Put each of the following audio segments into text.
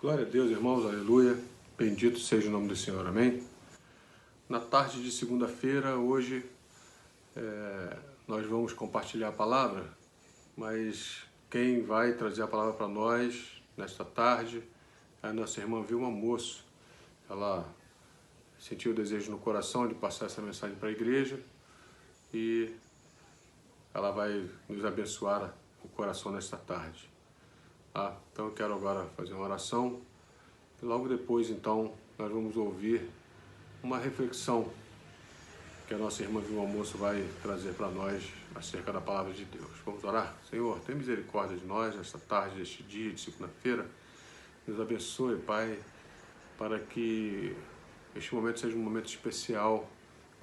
Glória a Deus, irmãos, aleluia. Bendito seja o nome do Senhor, amém. Na tarde de segunda-feira, hoje, nós vamos compartilhar a palavra, mas quem vai trazer a palavra para nós nesta tarde é a nossa irmã Vilma Moço. Ela sentiu o desejo no coração de passar essa mensagem para a igreja e ela vai nos abençoar o coração nesta tarde. Então eu quero agora fazer uma oração e logo depois então nós vamos ouvir uma reflexão que a nossa irmã Vilma Moço vai trazer para nós acerca da palavra de Deus. Vamos orar? Senhor, tem misericórdia de nós nesta tarde, neste dia de segunda-feira. Nos abençoe, Pai, para que este momento seja um momento especial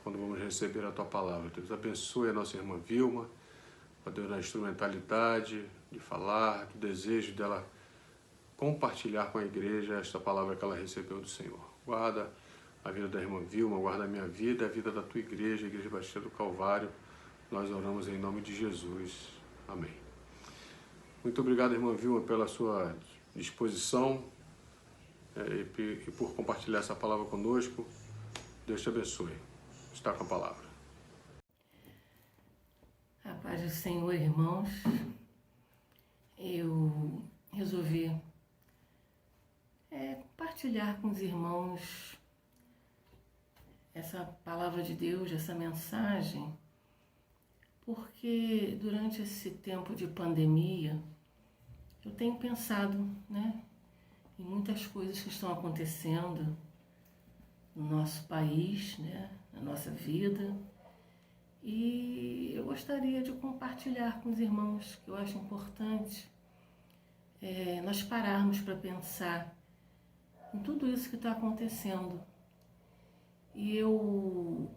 quando vamos receber a Tua palavra. Deus abençoe a nossa irmã Vilma, ó Deus, na instrumentalidade de falar, do desejo dela compartilhar com a igreja esta palavra que ela recebeu do Senhor. Guarda a vida da irmã Vilma, guarda a minha vida, a vida da Tua igreja, a Igreja Batista do Calvário. Nós oramos em nome de Jesus. Amém. Muito obrigado, irmã Vilma, pela sua disposição e por compartilhar essa palavra conosco. Deus te abençoe. Está com a palavra. A paz do Senhor, irmãos. Eu resolvi compartilhar com os irmãos essa palavra de Deus, essa mensagem, porque durante esse tempo de pandemia eu tenho pensado, em muitas coisas que estão acontecendo no nosso país, na nossa vida. E eu gostaria de compartilhar com os irmãos, que eu acho importante nós pararmos para pensar em tudo isso que está acontecendo. E eu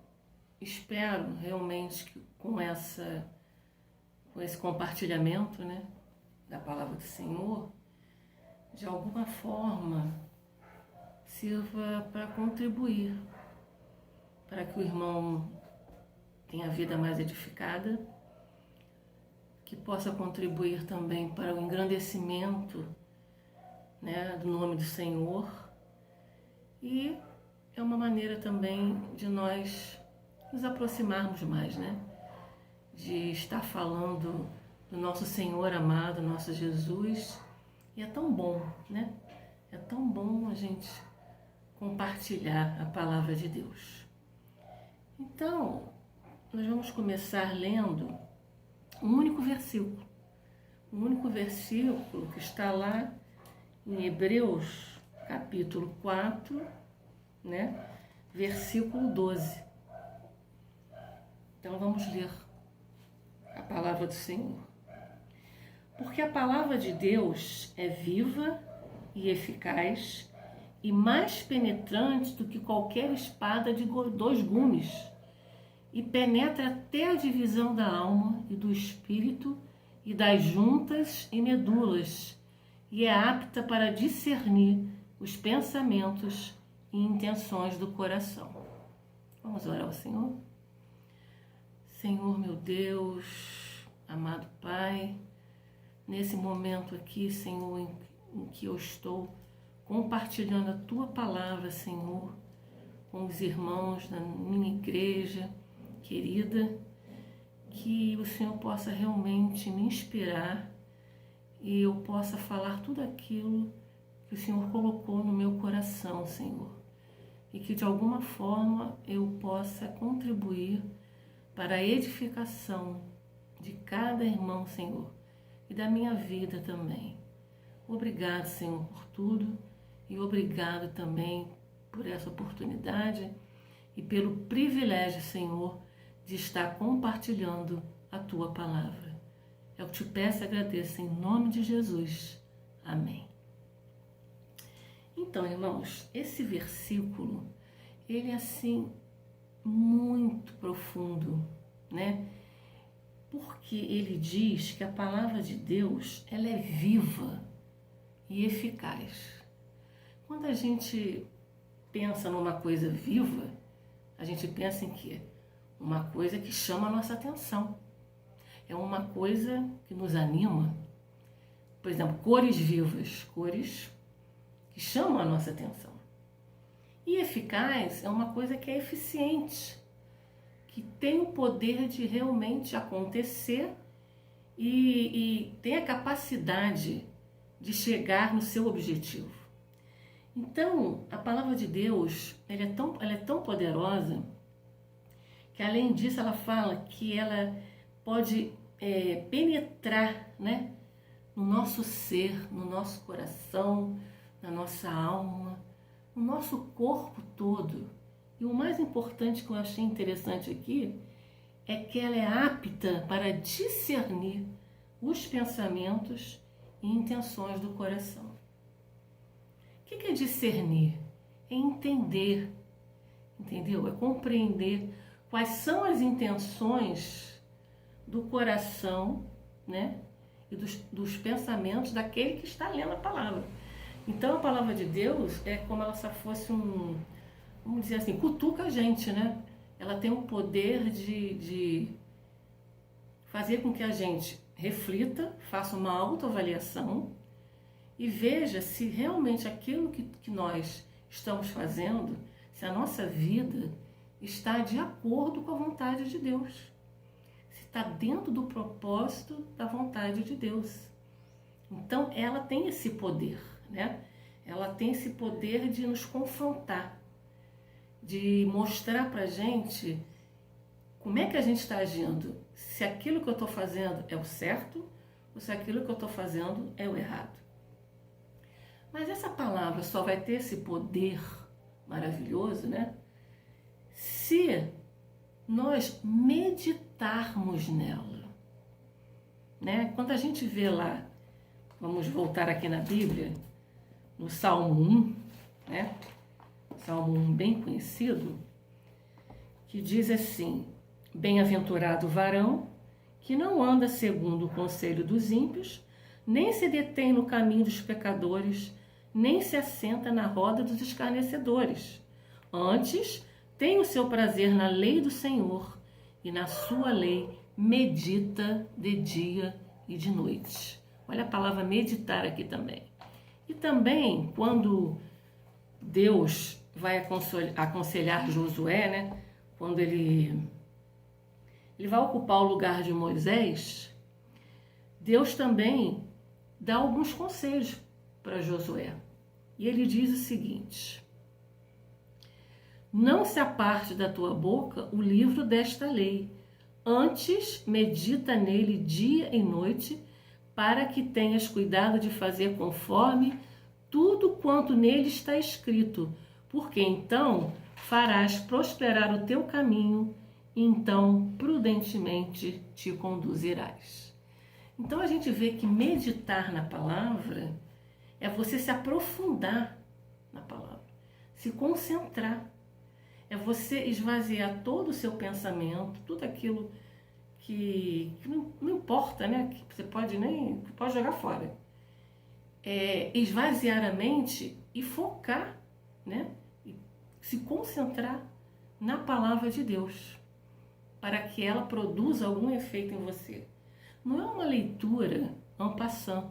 espero realmente que com esse compartilhamento, da palavra do Senhor, de alguma forma sirva para contribuir, para que o irmão tenha a vida mais edificada, que possa contribuir também para o engrandecimento, do nome do Senhor. E é uma maneira também de nós nos aproximarmos mais, de estar falando do nosso Senhor amado, nosso Jesus. E é tão bom, É tão bom a gente compartilhar a palavra de Deus. Então, nós vamos começar lendo um único versículo que está lá em Hebreus, capítulo 4, versículo 12. Então vamos ler a palavra do Senhor. Porque a palavra de Deus é viva e eficaz e mais penetrante do que qualquer espada de 2 gumes, e penetra até a divisão da alma e do espírito e das juntas e medulas, e é apta para discernir os pensamentos e intenções do coração. Vamos orar ao Senhor? Senhor, meu Deus, amado Pai, nesse momento aqui, Senhor, em que eu estou compartilhando a Tua palavra, Senhor, com os irmãos da minha igreja querida, que o Senhor possa realmente me inspirar e eu possa falar tudo aquilo que o Senhor colocou no meu coração, Senhor, e que de alguma forma eu possa contribuir para a edificação de cada irmão, Senhor, e da minha vida também. Obrigado, Senhor, por tudo, e obrigado também por essa oportunidade e pelo privilégio, Senhor, de estar compartilhando a Tua palavra. Eu te peço e agradeço em nome de Jesus. Amém. Então, irmãos, esse versículo, ele é assim, muito profundo, Porque ele diz que a palavra de Deus, ela é viva e eficaz. Quando a gente pensa numa coisa viva, a gente pensa em quê? Uma coisa que chama a nossa atenção. É uma coisa que nos anima. Por exemplo, cores vivas, cores que chamam a nossa atenção. E eficaz é uma coisa que é eficiente, que tem o poder de realmente acontecer e tem a capacidade de chegar no seu objetivo. Então, a palavra de Deus, ela é tão poderosa, que além disso ela fala que ela pode penetrar, né, no nosso ser, no nosso coração, na nossa alma, no nosso corpo todo. E o mais importante que eu achei interessante aqui é que ela é apta para discernir os pensamentos e intenções do coração. O que é discernir? É entender, entendeu? É compreender quais são as intenções do coração, né? E dos pensamentos daquele que está lendo a palavra. Então a palavra de Deus é como ela se fosse vamos dizer assim, cutuca a gente, né? Ela tem o poder de fazer com que a gente reflita, faça uma autoavaliação e veja se realmente aquilo que nós estamos fazendo, se a nossa vida está de acordo com a vontade de Deus, se está dentro do propósito da vontade de Deus. Então ela tem esse poder, né? Ela tem esse poder de nos confrontar, de mostrar pra gente como é que a gente está agindo, se aquilo que eu estou fazendo é o certo ou se aquilo que eu estou fazendo é o errado. Mas essa palavra só vai ter esse poder maravilhoso, né? Se nós meditarmos nela, né? Quando a gente vê lá, vamos voltar aqui na Bíblia, no Salmo 1, né? Salmo 1 bem conhecido, que diz assim: bem-aventurado o varão que não anda segundo o conselho dos ímpios, nem se detém no caminho dos pecadores, nem se assenta na roda dos escarnecedores. Antes, tem o seu prazer na lei do Senhor, e na sua lei medita de dia e de noite. Olha a palavra meditar aqui também. E também, quando Deus vai aconselhar Josué, né? Quando ele vai ocupar o lugar de Moisés, Deus também dá alguns conselhos para Josué. E ele diz o seguinte: não se aparte da tua boca o livro desta lei, antes medita nele dia e noite, para que tenhas cuidado de fazer conforme tudo quanto nele está escrito, porque então farás prosperar o teu caminho, e então prudentemente te conduzirás. Então a gente vê que meditar na palavra é você se aprofundar na palavra, se concentrar, é você esvaziar todo o seu pensamento, tudo aquilo que não importa, né? Que você pode jogar fora. Esvaziar a mente e focar, né? E se concentrar na palavra de Deus, para que ela produza algum efeito em você. Não é uma leitura en passant,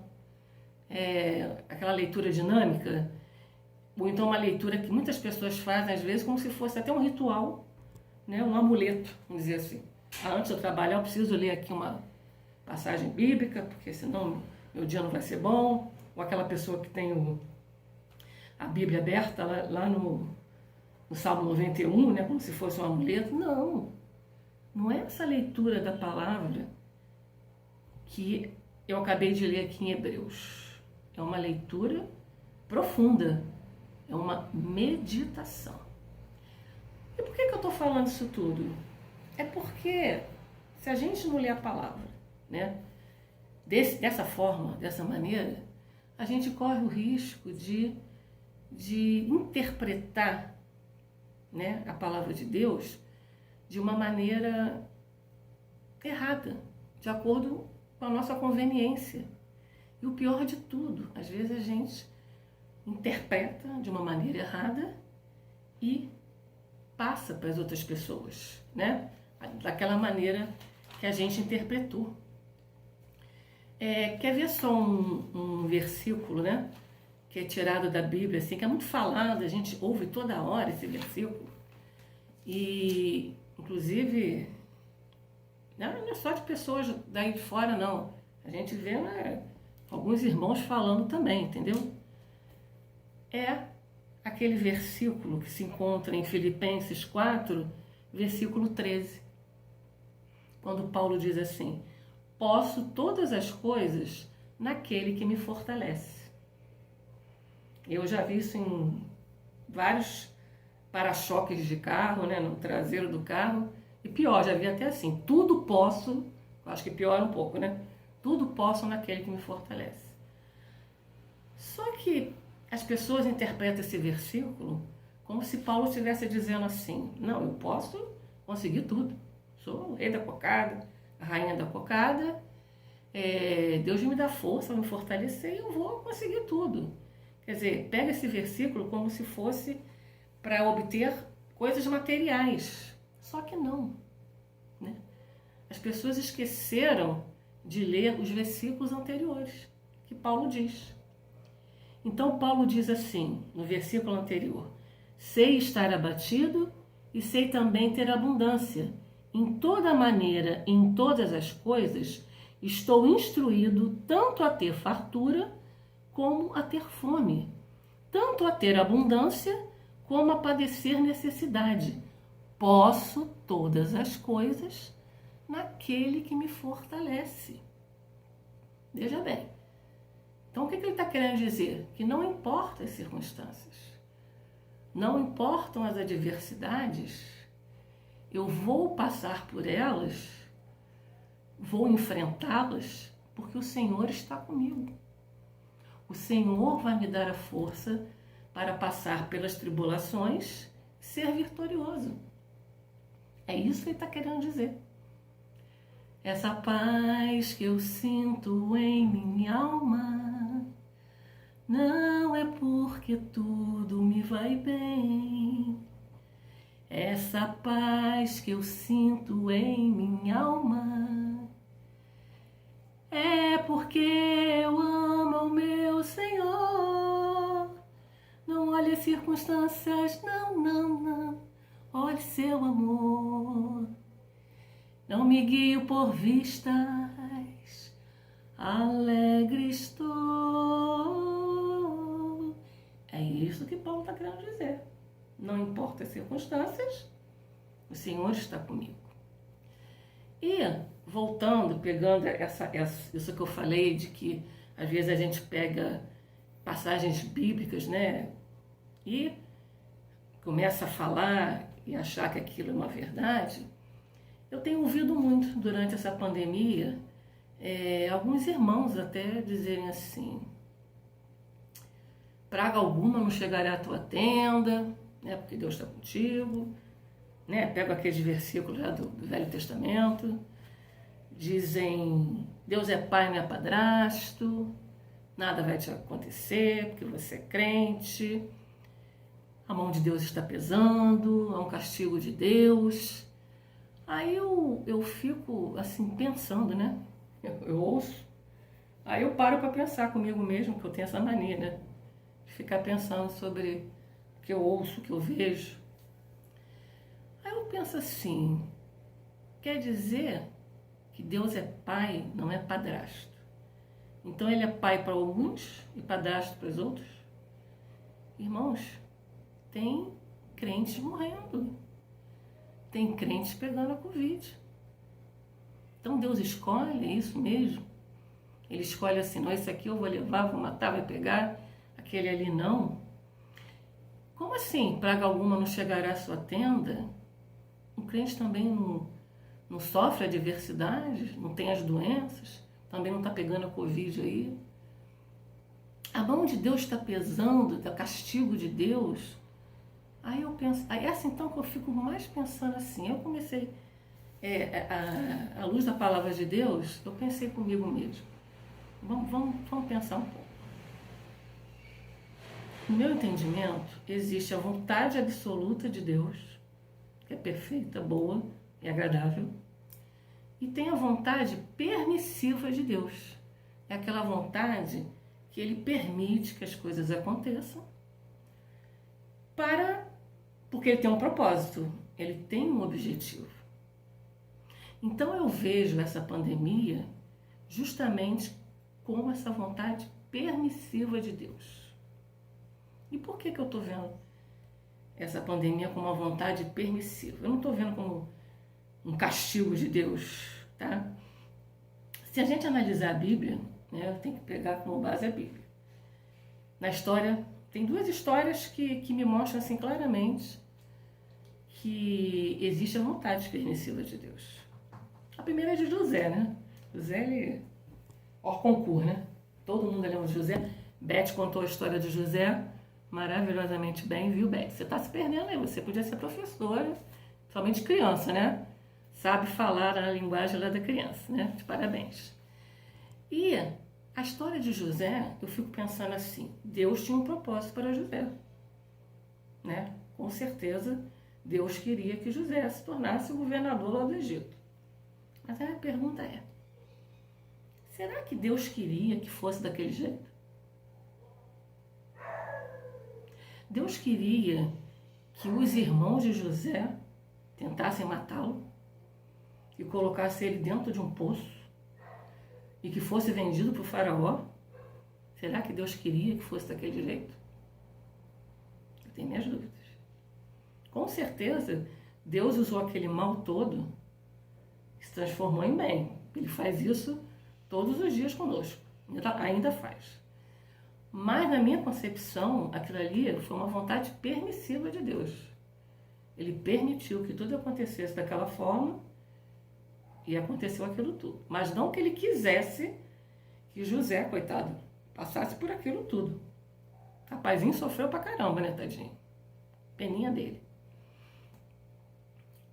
aquela leitura dinâmica, ou então uma leitura que muitas pessoas fazem, às vezes, como se fosse até um ritual, né? Um amuleto, vamos dizer assim. Antes de eu trabalhar, eu preciso ler aqui uma passagem bíblica, porque senão meu dia não vai ser bom. Ou aquela pessoa que tem a Bíblia aberta lá no Salmo 91, né? Como se fosse um amuleto. Não é essa leitura da palavra que eu acabei de ler aqui em Hebreus. É uma leitura profunda, é uma meditação. E por que eu estou falando isso tudo? É porque se a gente não lê a palavra, né, dessa forma, dessa maneira, a gente corre o risco de interpretar, né, a palavra de Deus de uma maneira errada, de acordo com a nossa conveniência. E o pior de tudo, às vezes a gente interpreta de uma maneira errada e passa para as outras pessoas, né? Daquela maneira que a gente interpretou. Quer ver só um versículo, né? que é tirado da Bíblia, assim, que é muito falado, a gente ouve toda hora esse versículo. E, inclusive, não é só de pessoas daí de fora, não. A gente vê, né, alguns irmãos falando também, entendeu? É aquele versículo que se encontra em Filipenses 4, versículo 13. Quando Paulo diz assim: posso todas as coisas naquele que me fortalece. Eu já vi isso em vários para-choques de carro, né, no traseiro do carro. E pior, já vi até assim: tudo posso, acho que piora um pouco, né? Tudo posso naquele que me fortalece. Só que as pessoas interpretam esse versículo como se Paulo estivesse dizendo assim: não, eu posso conseguir tudo. Sou o rei da cocada, a rainha da cocada. Deus me dá força, me fortalecer e eu vou conseguir tudo. Quer dizer, pega esse versículo como se fosse para obter coisas materiais. Só que não, né? As pessoas esqueceram de ler os versículos anteriores, que Paulo diz. Então Paulo diz assim, no versículo anterior: sei estar abatido e sei também ter abundância. Em toda maneira, em todas as coisas, estou instruído tanto a ter fartura como a ter fome, tanto a ter abundância como a padecer necessidade. Posso todas as coisas naquele que me fortalece. Veja bem. Então, o que ele está querendo dizer? Que não importa as circunstâncias, não importam as adversidades, eu vou passar por elas, vou enfrentá-las, porque o Senhor está comigo. O Senhor vai me dar a força para passar pelas tribulações e ser vitorioso. É isso que ele está querendo dizer. Essa paz que eu sinto em minha alma não é porque tudo me vai bem. Essa paz que eu sinto em minha alma é porque eu amo o meu Senhor. Não olhe as circunstâncias, não. Olhe seu amor. Não me guio por vistas, alegre estou. É isso que Paulo está querendo dizer. Não importa as circunstâncias, o Senhor está comigo. E, voltando, pegando isso que eu falei, de que às vezes a gente pega passagens bíblicas, né, e começa a falar e achar que aquilo é uma verdade. Eu tenho ouvido muito durante essa pandemia, alguns irmãos até dizerem assim: praga alguma não chegará à tua tenda, né, porque Deus está contigo, né? Pego aqueles versículos lá do Velho Testamento, dizem: Deus é pai, não é padrasto, nada vai te acontecer porque você é crente, a mão de Deus está pesando, é um castigo de Deus. Aí eu fico assim pensando, né? Eu ouço, aí eu paro para pensar comigo mesmo, que eu tenho essa mania, né? De ficar pensando sobre o que eu ouço, o que eu vejo. Aí eu penso assim: quer dizer que Deus é pai, não é padrasto. Então ele é pai para alguns e padrasto para os outros? Irmãos, tem crentes morrendo. Tem crentes pegando a Covid. Então Deus escolhe, é isso mesmo? Ele escolhe assim: não, esse aqui eu vou levar, vou matar, vai pegar, aquele ali não. Como assim, praga alguma não chegará à sua tenda? O crente também não sofre adversidades, não tem as doenças, também não está pegando a Covid aí. A mão de Deus está pesando, o castigo de Deus. Aí eu penso, aí é assim então que eu fico mais pensando assim. Eu comecei, à luz da palavra de Deus, eu pensei comigo mesmo. Vamos pensar um pouco. No meu entendimento, existe a vontade absoluta de Deus, que é perfeita, boa e agradável, e tem a vontade permissiva de Deus. É aquela vontade que ele permite que as coisas aconteçam porque ele tem um propósito, ele tem um objetivo. Então eu vejo essa pandemia justamente como essa vontade permissiva de Deus. E por que eu estou vendo essa pandemia como uma vontade permissiva? Eu não estou vendo como um castigo de Deus, tá? Se a gente analisar a Bíblia, né, tem que pegar como base a Bíblia. Na história, tem duas histórias que me mostram assim claramente que existe a vontade permissiva de Deus. A primeira é de José, né? José, ele... hors concours, né? Todo mundo lembra de José. Beth contou a história de José maravilhosamente bem, viu, Beth? Você está se perdendo aí, você podia ser professora, somente criança, né? Sabe falar a linguagem lá da criança, né? De parabéns. E a história de José, eu fico pensando assim, Deus tinha um propósito para José, né? Com certeza, Deus queria que José se tornasse o governador lá do Egito. Mas aí a pergunta é, será que Deus queria que fosse daquele jeito? Deus queria que os irmãos de José tentassem matá-lo e colocassem ele dentro de um poço e que fosse vendido para o faraó? Será que Deus queria que fosse daquele jeito? Eu tenho minhas dúvidas. Com certeza, Deus usou aquele mal todo e se transformou em bem. Ele faz isso todos os dias conosco. Ainda faz. Mas, na minha concepção, aquilo ali foi uma vontade permissiva de Deus. Ele permitiu que tudo acontecesse daquela forma e aconteceu aquilo tudo. Mas não que ele quisesse que José, coitado, passasse por aquilo tudo. Rapazinho sofreu pra caramba, né, tadinho? Peninha dele.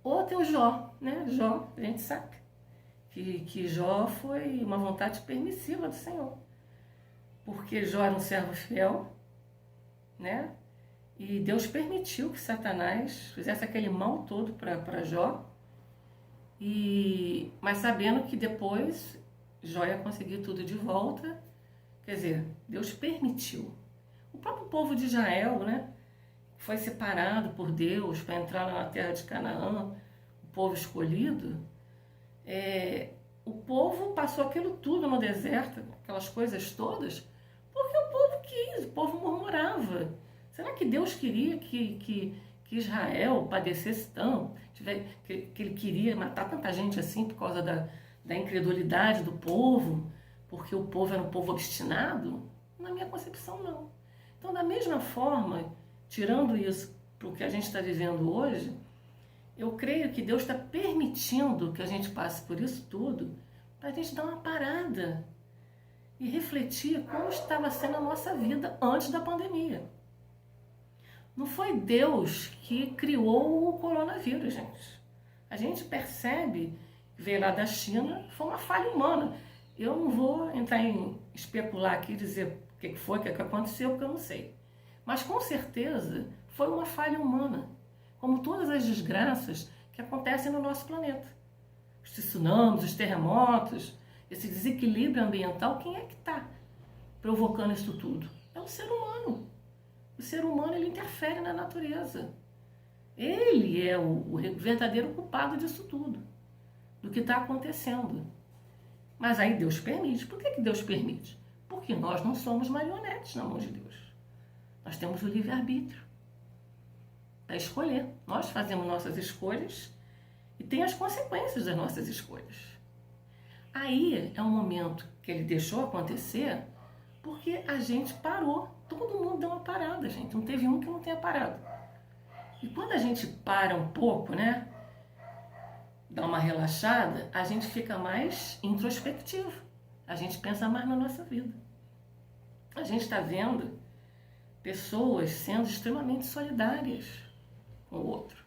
Outro é o Jó, né? Jó, a gente sabe que Jó foi uma vontade permissiva do Senhor. Porque Jó era um servo fiel, né? E Deus permitiu que Satanás fizesse aquele mal todo para Jó. Mas sabendo que depois Jó ia conseguir tudo de volta. Quer dizer, Deus permitiu. O próprio povo de Israel, né? Foi separado por Deus para entrar na terra de Canaã, o povo escolhido. O povo passou aquilo tudo no deserto, aquelas coisas todas, porque o povo quis, o povo murmurava. Será que Deus queria que Israel padecesse tanto, que ele queria matar tanta gente assim por causa da incredulidade do povo, porque o povo era um povo obstinado? Na minha concepção, não. Então, da mesma forma, tirando isso para o que a gente está vivendo hoje, eu creio que Deus está permitindo que a gente passe por isso tudo para a gente dar uma parada e refletir como estava sendo a nossa vida antes da pandemia. Não foi Deus que criou o coronavírus, gente. A gente percebe que veio lá da China, foi uma falha humana. Eu não vou entrar em especular aqui e dizer o que foi, o que aconteceu, porque eu não sei. Mas com certeza foi uma falha humana, como todas as desgraças que acontecem no nosso planeta. Os tsunamis, os terremotos, esse desequilíbrio ambiental, quem é que está provocando isso tudo? É o ser humano. O ser humano, ele interfere na natureza. Ele é o verdadeiro culpado disso tudo, do que está acontecendo. Mas aí Deus permite. Por que Deus permite? Porque nós não somos marionetes na mão de Deus. Nós temos o livre-arbítrio para escolher. Nós fazemos nossas escolhas e tem as consequências das nossas escolhas. Aí é um momento que ele deixou acontecer porque a gente parou. Todo mundo deu uma parada, gente. Não teve um que não tenha parado. E quando a gente para um pouco, né, dá uma relaxada, a gente fica mais introspectivo. A gente pensa mais na nossa vida. A gente está vendo pessoas sendo extremamente solidárias com o outro,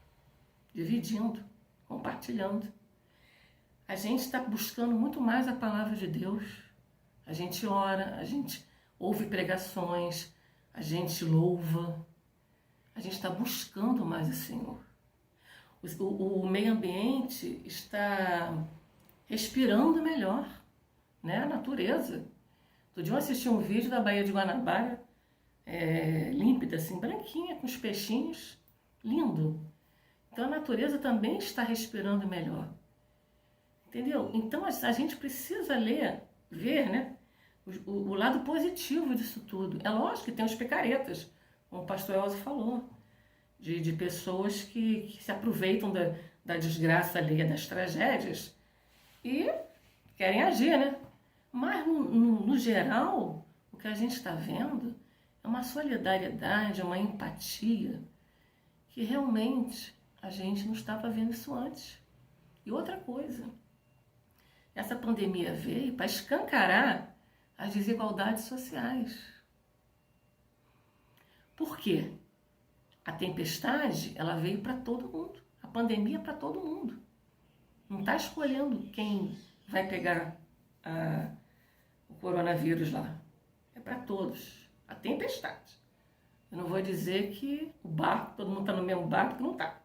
dividindo, compartilhando. A gente está buscando muito mais a palavra de Deus. A gente ora, a gente ouve pregações, a gente louva. A gente está buscando mais o Senhor. O meio ambiente está respirando melhor, né? A natureza. Outro dia eu assisti um vídeo da Baía de Guanabara, límpida, assim, branquinha, com os peixinhos, lindo. Então a natureza também está respirando melhor. Entendeu? Então a gente precisa ver, né, o lado positivo disso tudo. É lógico que tem os picaretas, como o pastor Elza falou, de pessoas que se aproveitam da desgraça alheia, das tragédias, e querem agir, né? Mas, no geral, o que a gente está vendo é uma solidariedade, uma empatia, que realmente a gente não estava vendo isso antes. E outra coisa, essa pandemia veio para escancarar as desigualdades sociais. Por quê? A tempestade, ela veio para todo mundo. A pandemia é para todo mundo. Não está escolhendo quem vai pegar o coronavírus lá. É para todos. A tempestade. Eu não vou dizer que o barco, todo mundo está no mesmo barco, não está.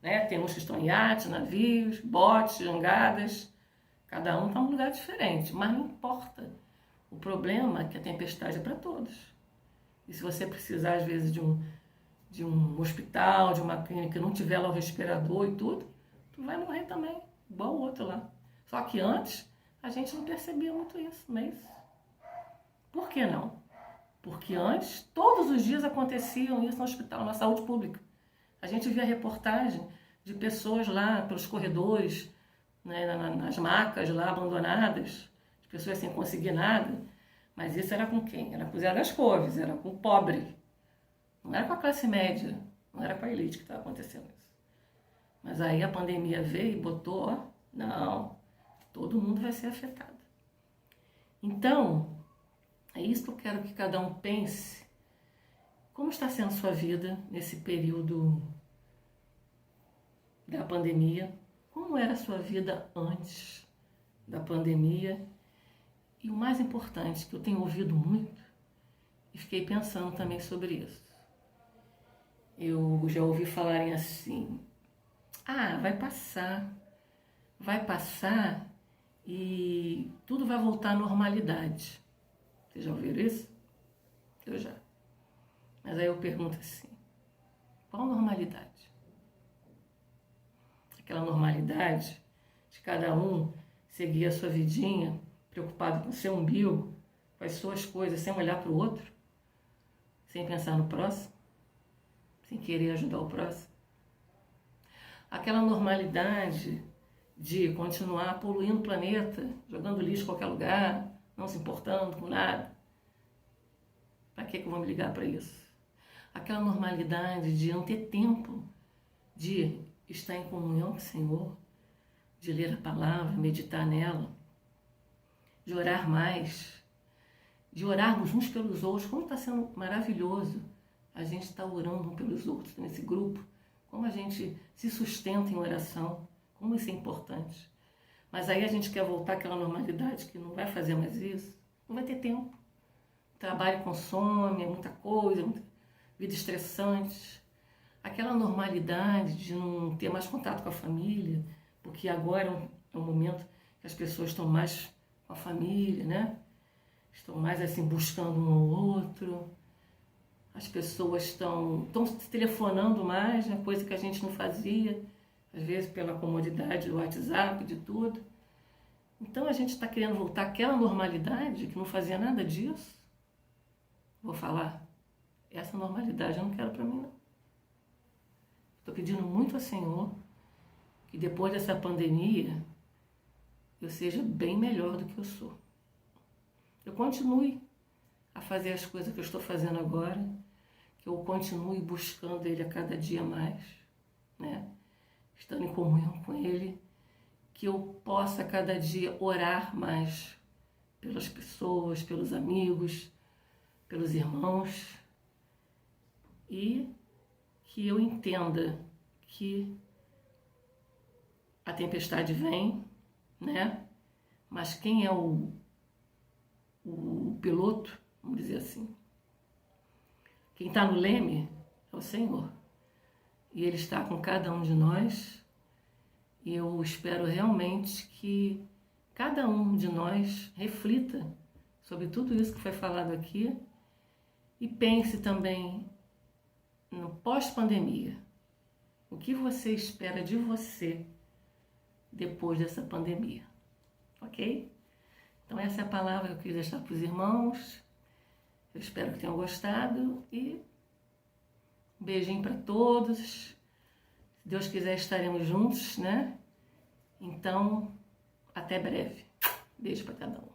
Né? Tem uns que estão em iates, navios, botes, jangadas. Cada um está num lugar diferente, mas não importa. O problema é que a tempestade é para todos. E se você precisar, às vezes, de um hospital, de uma clínica, não tiver lá o respirador e tudo, tu vai morrer também, igual o outro lá. Só que antes, a gente não percebia muito isso, não é isso? Por que não? Porque antes, todos os dias aconteciam isso no hospital, na saúde pública. A gente via reportagem de pessoas lá pelos corredores, né, nas macas lá abandonadas, de pessoas sem conseguir nada. Mas isso era com quem? Era com o Zé das Couves, era com o pobre. Não era com a classe média, não era com a elite que estava acontecendo isso. Mas aí a pandemia veio e botou, ó, não, todo mundo vai ser afetado. Então, é isso que eu quero que cada um pense. Como está sendo a sua vida nesse período da pandemia? Como era a sua vida antes da pandemia? E o mais importante, que eu tenho ouvido muito, e fiquei pensando também sobre isso. Eu já ouvi falarem assim, vai passar e tudo vai voltar à normalidade. Vocês já ouviram isso? Eu já. Mas aí eu pergunto assim, qual normalidade? Aquela normalidade de cada um seguir a sua vidinha, preocupado com o seu umbigo, com as suas coisas, sem olhar para o outro, sem pensar no próximo, sem querer ajudar o próximo. Aquela normalidade de continuar poluindo o planeta, jogando lixo em qualquer lugar, não se importando com nada. Para que eu vou me ligar para isso? Aquela normalidade de não ter tempo de estar em comunhão com o Senhor, de ler a palavra, meditar nela, de orar mais, de orarmos uns pelos outros. Como está sendo maravilhoso a gente estar orando um pelos outros nesse grupo, como a gente se sustenta em oração, como isso é importante. Mas aí a gente quer voltar àquela normalidade que não vai fazer mais isso, não vai ter tempo. O trabalho consome, é muita coisa, muita vida estressante. Aquela normalidade de não ter mais contato com a família, porque agora é um momento que as pessoas estão mais com a família, né? Estão mais assim buscando um ao outro. As pessoas estão se telefonando mais, né? Coisa que a gente não fazia, às vezes pela comodidade do WhatsApp, de tudo. Então a gente está querendo voltar àquela normalidade que não fazia nada disso. Vou falar, essa normalidade eu não quero para mim, não. Estou pedindo muito ao Senhor que depois dessa pandemia eu seja bem melhor do que eu sou. Eu continue a fazer as coisas que eu estou fazendo agora, que eu continue buscando Ele a cada dia mais, né? Estando em comunhão com Ele, que eu possa a cada dia orar mais pelas pessoas, pelos amigos, pelos irmãos, e que eu entenda que a tempestade vem, né? Mas quem é o piloto, vamos dizer assim, quem está no leme é o Senhor. E Ele está com cada um de nós. E eu espero realmente que cada um de nós reflita sobre tudo isso que foi falado aqui e pense também no pós-pandemia. O que você espera de você depois dessa pandemia, ok? Então essa é a palavra que eu quis deixar para os irmãos. Eu espero que tenham gostado e um beijinho para todos. Se Deus quiser, estaremos juntos, né? Então, até breve. Beijo para cada um.